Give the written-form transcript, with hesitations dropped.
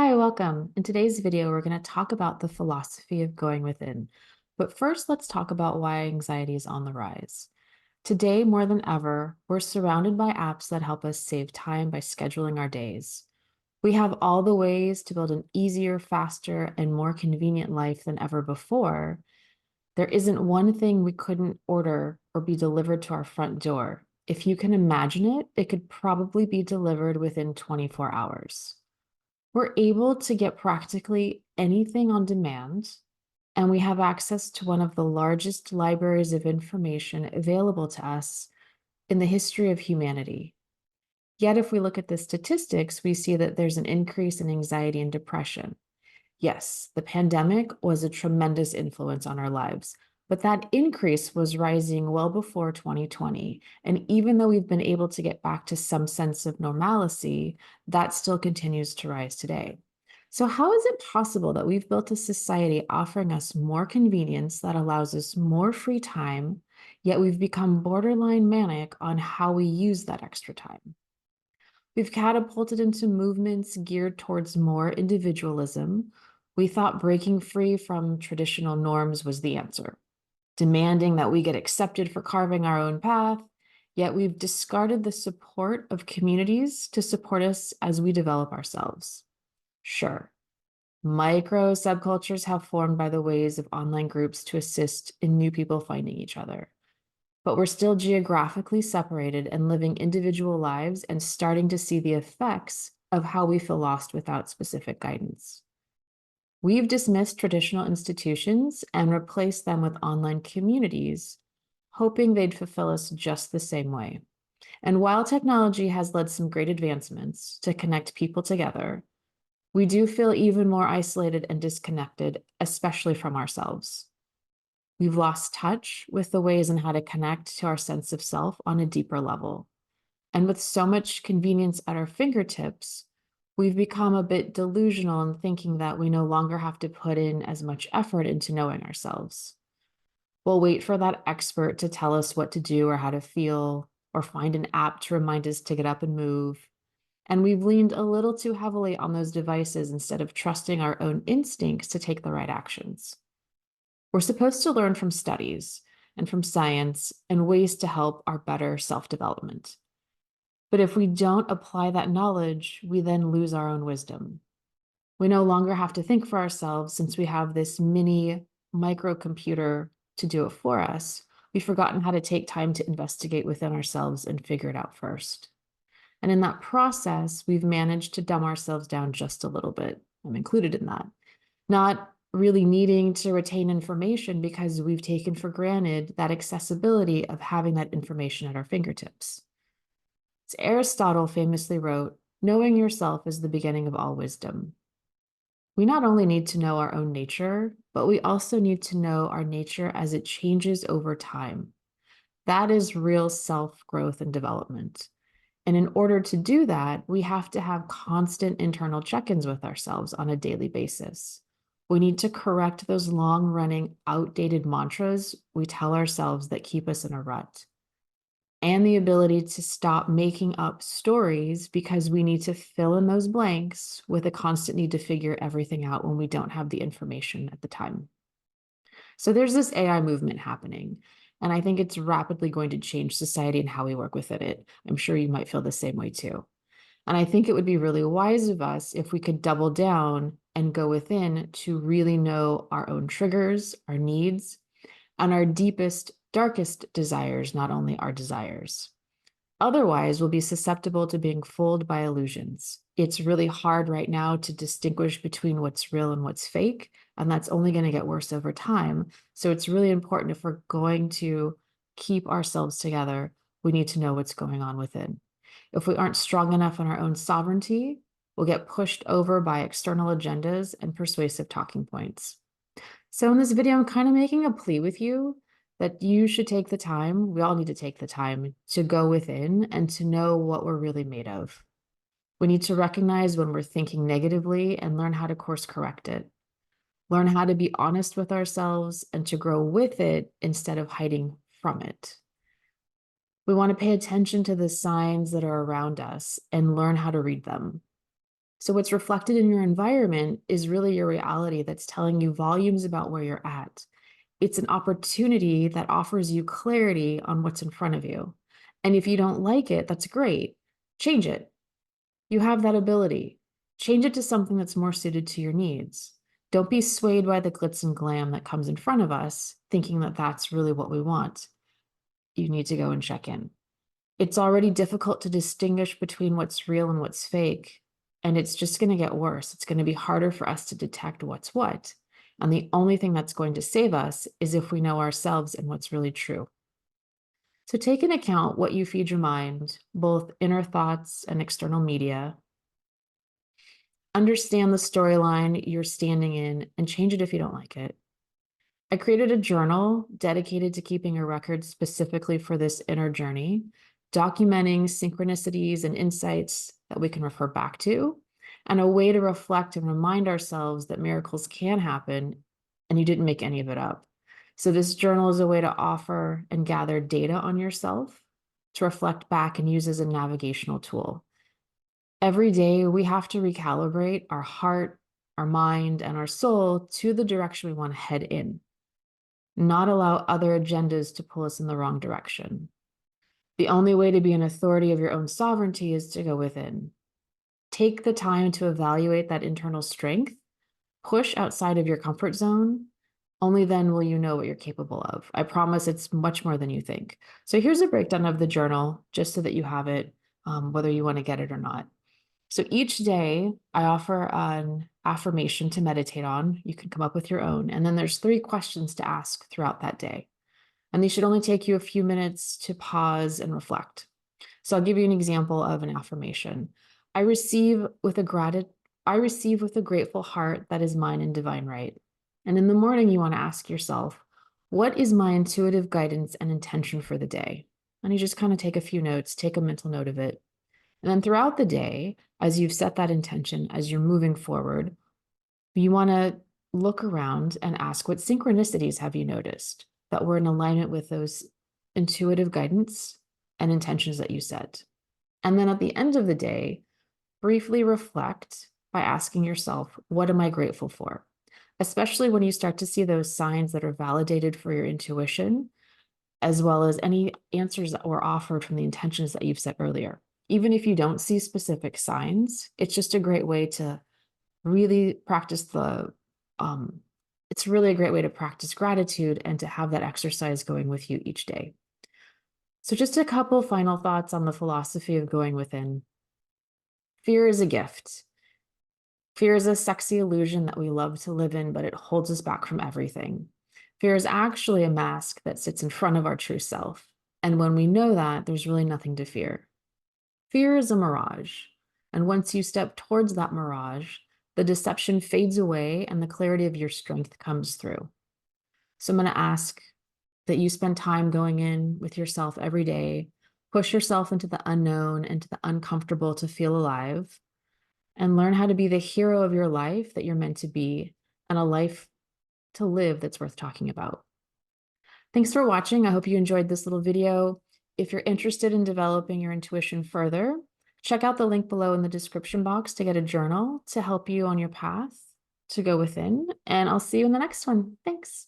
Hi, welcome. In today's video, we're going to talk about the philosophy of going within. But first, let's talk about why anxiety is on the rise. Today, more than ever, we're surrounded by apps that help us save time by scheduling our days. We have all the ways to build an easier, faster, and more convenient life than ever before. There isn't one thing we couldn't order or be delivered to our front door. If you can imagine it, it could probably be delivered within 24 hours. We're able to get practically anything on demand, and we have access to one of the largest libraries of information available to us in the history of humanity. Yet, if we look at the statistics, we see that there's an increase in anxiety and depression. Yes, the pandemic was a tremendous influence on our lives, but that increase was rising well before 2020. And even though we've been able to get back to some sense of normalcy, that still continues to rise today. So, how is it possible that we've built a society offering us more convenience that allows us more free time, yet we've become borderline manic on how we use that extra time? We've catapulted into movements geared towards more individualism. We thought breaking free from traditional norms was the answer, demanding that we get accepted for carving our own path, yet we've discarded the support of communities to support us as we develop ourselves. Sure, micro subcultures have formed by the ways of online groups to assist in new people finding each other. But we're still geographically separated and living individual lives and starting to see the effects of how we feel lost without specific guidance. We've dismissed traditional institutions and replaced them with online communities, hoping they'd fulfill us just the same way. And while technology has led some great advancements to connect people together, we do feel even more isolated and disconnected, especially from ourselves. We've lost touch with the ways and how to connect to our sense of self on a deeper level. And with so much convenience at our fingertips, we've become a bit delusional in thinking that we no longer have to put in as much effort into knowing ourselves. We'll wait for that expert to tell us what to do or how to feel, or find an app to remind us to get up and move. And we've leaned a little too heavily on those devices instead of trusting our own instincts to take the right actions. We're supposed to learn from studies and from science and ways to help our better self-development. But if we don't apply that knowledge, we then lose our own wisdom. We no longer have to think for ourselves since we have this mini microcomputer to do it for us. We've forgotten how to take time to investigate within ourselves and figure it out first. And in that process, we've managed to dumb ourselves down just a little bit. I'm included in that. Not really needing to retain information because we've taken for granted that accessibility of having that information at our fingertips. As Aristotle famously wrote, knowing yourself is the beginning of all wisdom. We not only need to know our own nature, but we also need to know our nature as it changes over time. That is real self-growth and development. And in order to do that, we have to have constant internal check-ins with ourselves on a daily basis. We need to correct those long-running, outdated mantras we tell ourselves that keep us in a rut. And the ability to stop making up stories because we need to fill in those blanks with a constant need to figure everything out when we don't have the information at the time. So there's this AI movement happening, and I think it's rapidly going to change society and how we work within it. I'm sure you might feel the same way too. And I think it would be really wise of us if we could double down and go within to really know our own triggers, our needs, and our deepest, darkest desires, not only our desires. Otherwise, we'll be susceptible to being fooled by illusions. It's really hard right now to distinguish between what's real and what's fake, and that's only going to get worse over time. So it's really important, if we're going to keep ourselves together, we need to know what's going on within. If we aren't strong enough in our own sovereignty, we'll get pushed over by external agendas and persuasive talking points. So in this video, I'm kind of making a plea with you that you should take the time, we all need to take the time to go within and to know what we're really made of. We need to recognize when we're thinking negatively and learn how to course correct it. Learn how to be honest with ourselves and to grow with it instead of hiding from it. We want to pay attention to the signs that are around us and learn how to read them. So, what's reflected in your environment is really your reality that's telling you volumes about where you're at. It's an opportunity that offers you clarity on what's in front of you. And if you don't like it, that's great. Change it. You have that ability. Change it to something that's more suited to your needs. Don't be swayed by the glitz and glam that comes in front of us, thinking that that's really what we want. You need to go and check in. It's already difficult to distinguish between what's real and what's fake. And it's just going to get worse. It's going to be harder for us to detect what's what. And the only thing that's going to save us is if we know ourselves and what's really true. So take into account what you feed your mind, both inner thoughts and external media. Understand the storyline you're standing in and change it if you don't like it. I created a journal dedicated to keeping a record specifically for this inner journey, documenting synchronicities and insights that we can refer back to, and a way to reflect and remind ourselves that miracles can happen and you didn't make any of it up. So, this journal is a way to offer and gather data on yourself to reflect back and use as a navigational tool. Every day, we have to recalibrate our heart, our mind, and our soul to the direction we want to head in, not allow other agendas to pull us in the wrong direction. The only way to be an authority of your own sovereignty is to go within. Take the time to evaluate that internal strength, push outside of your comfort zone. Only then will you know what you're capable of. I promise it's much more than you think. So here's a breakdown of the journal, just so that you have it, whether you want to get it or not. So each day I offer an affirmation to meditate on. You can come up with your own. And then there's 3 questions to ask throughout that day. And these should only take you a few minutes to pause and reflect. So I'll give you an example of an affirmation. I receive with a I receive with a grateful heart that is mine in divine right. And in the morning, you want to ask yourself, what is my intuitive guidance and intention for the day? And you just kind of take a few notes, take a mental note of it. And then throughout the day, as you've set that intention, as you're moving forward, you want to look around and ask, what synchronicities have you noticed that were in alignment with those intuitive guidance and intentions that you set? And then at the end of the day, briefly reflect by asking yourself, what am I grateful for? Especially when you start to see those signs that are validated for your intuition, as well as any answers that were offered from the intentions that you've set earlier. Even if you don't see specific signs, it's just a great way to really practice um, it's really a great way to practice gratitude and to have that exercise going with you each day. So just a couple final thoughts on the philosophy of going within. Fear is a gift. Fear is a sexy illusion that we love to live in, but it holds us back from everything. Fear is actually a mask that sits in front of our true self. And when we know that, there's really nothing to fear. Fear is a mirage. And once you step towards that mirage, the deception fades away and the clarity of your strength comes through. So I'm going to ask that you spend time going in with yourself every day, push yourself into the unknown, into the uncomfortable to feel alive, and learn how to be the hero of your life that you're meant to be, and a life to live that's worth talking about. Thanks for watching. I hope you enjoyed this little video. If you're interested in developing your intuition further, check out the link below in the description box to get a journal to help you on your path to go within. And I'll see you in the next one. Thanks.